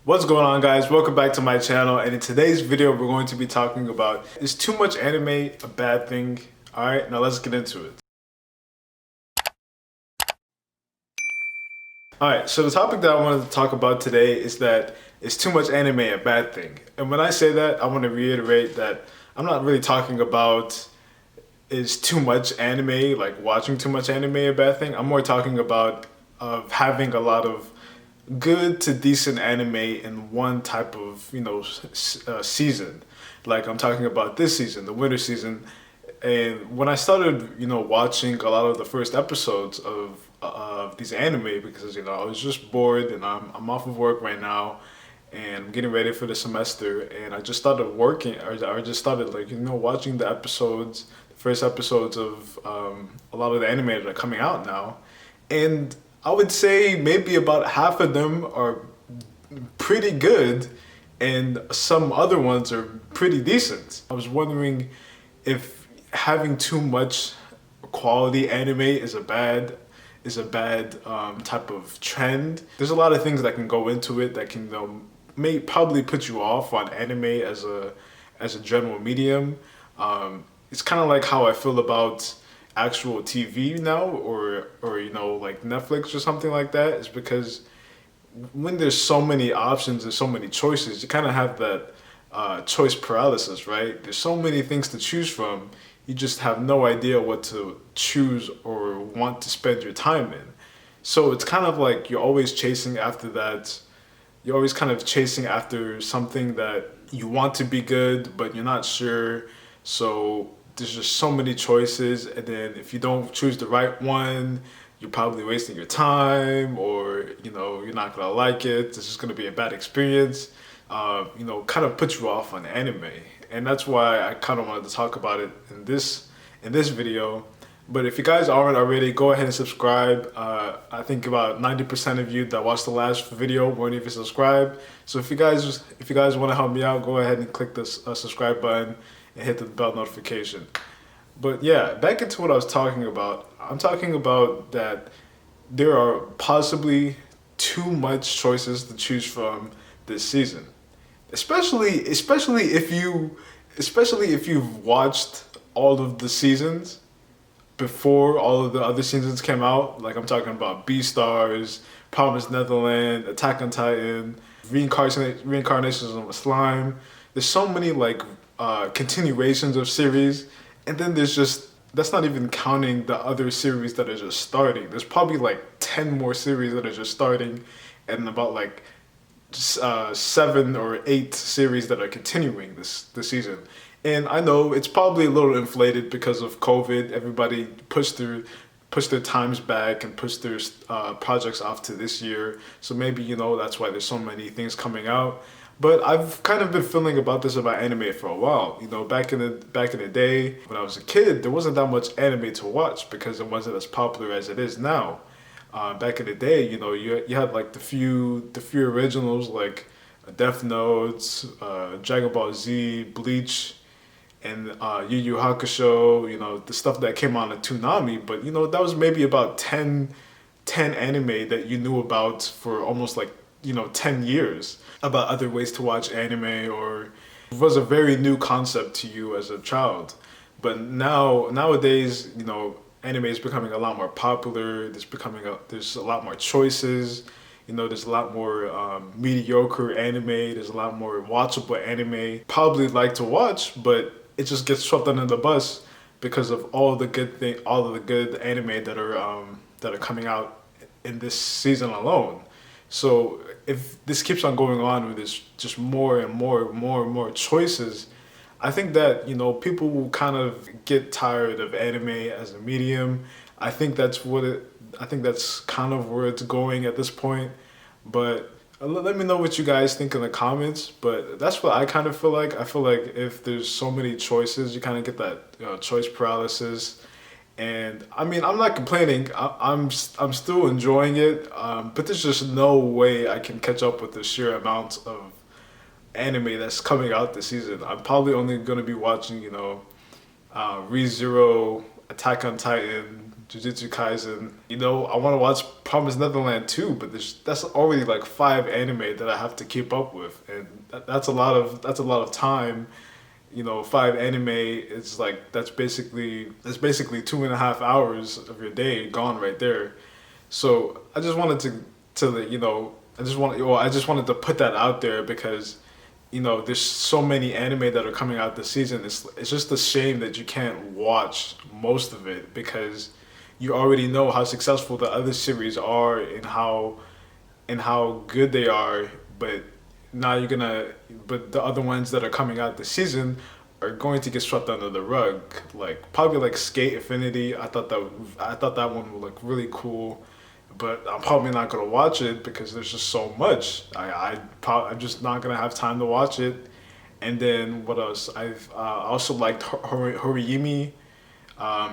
What's going on, guys? Welcome back to my channel, and in today's video we're going to be talking about, is too much anime a bad thing? Alright, now let's get into it. Alright, so the topic that I wanted to talk about today is that, is too much anime a bad thing? And when I say that, I want to reiterate that I'm not really talking about, is too much anime, like watching too much anime, a bad thing. I'm more talking about of having a lot of good to decent anime in one type of season. Like I'm talking about this season, the winter season. And when I started watching a lot of the first episodes of these anime, because I was just bored and I'm off of work right now, and I'm getting ready for the semester, and I just started working, or I just started watching the episodes, the first episodes of a lot of the anime that are coming out now. And I would say maybe about half of them are pretty good, and some other ones are pretty decent. I was wondering if having too much quality anime is a bad type of trend. There's a lot of things that can go into it that can may probably put you off on anime as a general medium. It's kind of like how I feel about actual TV now, or like Netflix or something like that. Is because when there's so many options and so many choices, you kind of have that choice paralysis, right? There's so many things to choose from. You just have no idea what to choose or want to spend your time in. So it's kind of like you're always chasing after that. You're always kind of chasing after something that you want to be good, but you're not sure. So there's just so many choices, and then if you don't choose the right one, you're probably wasting your time, or you're not gonna like it. It's just gonna be a bad experience. Kind of put you off on anime, and that's why I kind of wanted to talk about it in this video. But if you guys aren't already, go ahead and subscribe. I think about 90% of you that watched the last video weren't even subscribed. So if you guys want to help me out, go ahead and click the subscribe button and hit the bell notification. But yeah, back into what I was talking about. I'm talking about that there are possibly too much choices to choose from this season, especially if you've watched all of the seasons before all of the other seasons came out. Like I'm talking about Beastars, Promised Neverland, Attack on Titan, Reincarnations of a Slime. There's so many continuations of series, and then there's just, that's not even counting the other series that are just starting. There's probably like 10 more series that are just starting, and about like 7 or 8 series that are continuing this season. And I know it's probably a little inflated because of COVID. Everybody pushed their times back and pushed their projects off to this year. So maybe that's why there's so many things coming out. But I've kind of been feeling about this about anime for a while. Back in the day when I was a kid, there wasn't that much anime to watch because it wasn't as popular as it is now. Back in the day, you had like the few originals like Death Note, Dragon Ball Z, Bleach, and Yu Yu Hakusho, the stuff that came on at Toonami. But that was maybe about 10 anime that you knew about for almost like 10 years, about other ways to watch anime, or it was a very new concept to you as a child. But nowadays, anime is becoming a lot more popular. There's a lot more choices. There's a lot more mediocre anime. There's a lot more watchable anime. Probably like to watch, but it just gets swept under the bus because of all of the good anime that are coming out in this season alone. So if this keeps on going on with this just more and more choices, I think that people will kind of get tired of anime as a medium. I think that's kind of where it's going at this point. But let me know what you guys think in the comments. But that's what I kind of feel like. I feel like if there's so many choices, you kind of get that choice paralysis. And I mean, I'm not complaining. I'm still enjoying it. But there's just no way I can catch up with the sheer amount of anime that's coming out this season. I'm probably only gonna be watching, ReZero, Attack on Titan, Jujutsu Kaisen. You know, I want to watch Promised Neverland too, but that's already like 5 anime that I have to keep up with, and that's a lot of time. You know, 5 anime is like that's basically 2.5 hours of your day gone right there. So I just wanted to you know I just wanted to put that out there because you know there's so many anime that are coming out this season. It's just a shame that you can't watch most of it because you already know how successful the other series are and how good they are, but now but the other ones that are coming out this season are going to get swept under the rug. Like probably like Skate Infinity. I thought that one would look really cool, but I'm probably not gonna watch it because there's just so much. I'm just not gonna have time to watch it. And then what else? I've also liked Horiyimi.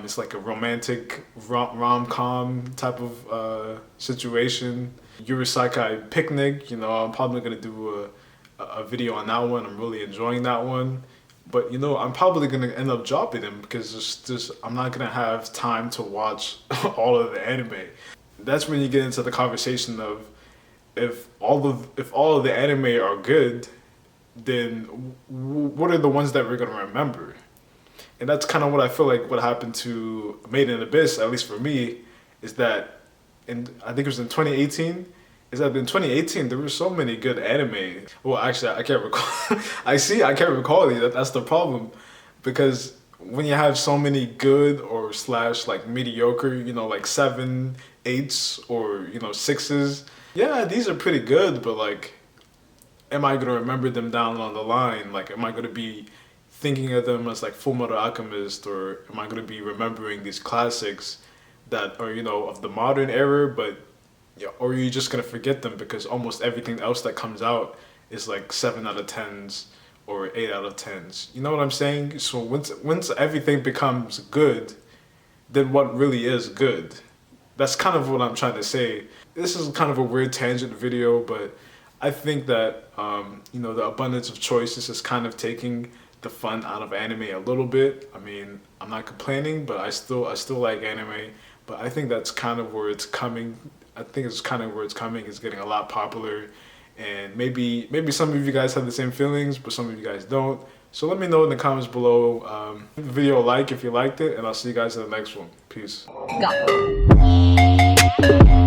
It's like a romantic rom-com type of situation. Yurisakai Picnic, you know, I'm probably gonna do a video on that one. I'm really enjoying that one. But you know, I'm probably gonna end up dropping them because I'm not gonna have time to watch all of the anime. That's when you get into the conversation of if all of the anime are good, then what are the ones that we're gonna remember? And that's kind of what I feel like what happened to Made in Abyss, at least for me, is that I think it was in 2018, is that in 2018 there were so many good anime. Well, actually, I can't recall. I can't recall it. That's the problem, because when you have so many good or slash like mediocre, you know, like 7, 8s or you know 6s. Yeah, these are pretty good, but like, am I gonna remember them down on the line? Like, am I gonna be thinking of them as like Fullmetal Alchemist, or am I gonna be remembering these classics that are, you know, of the modern era, but yeah, or are you just gonna forget them because almost everything else that comes out is like 7 out of 10s or 8 out of 10s. You know what I'm saying? So once everything becomes good, then what really is good? That's kind of what I'm trying to say. This is kind of a weird tangent video, but I think that you know, the abundance of choices is kind of taking the fun out of anime a little bit. I mean, I'm not complaining, but I still like anime. But I think that's kind of where it's coming. I think it's kind of where it's coming. It's getting a lot popular, and maybe some of you guys have the same feelings, but some of you guys don't. So let me know in the comments below. Give the video a like if you liked it, and I'll see you guys in the next one. Peace. Go.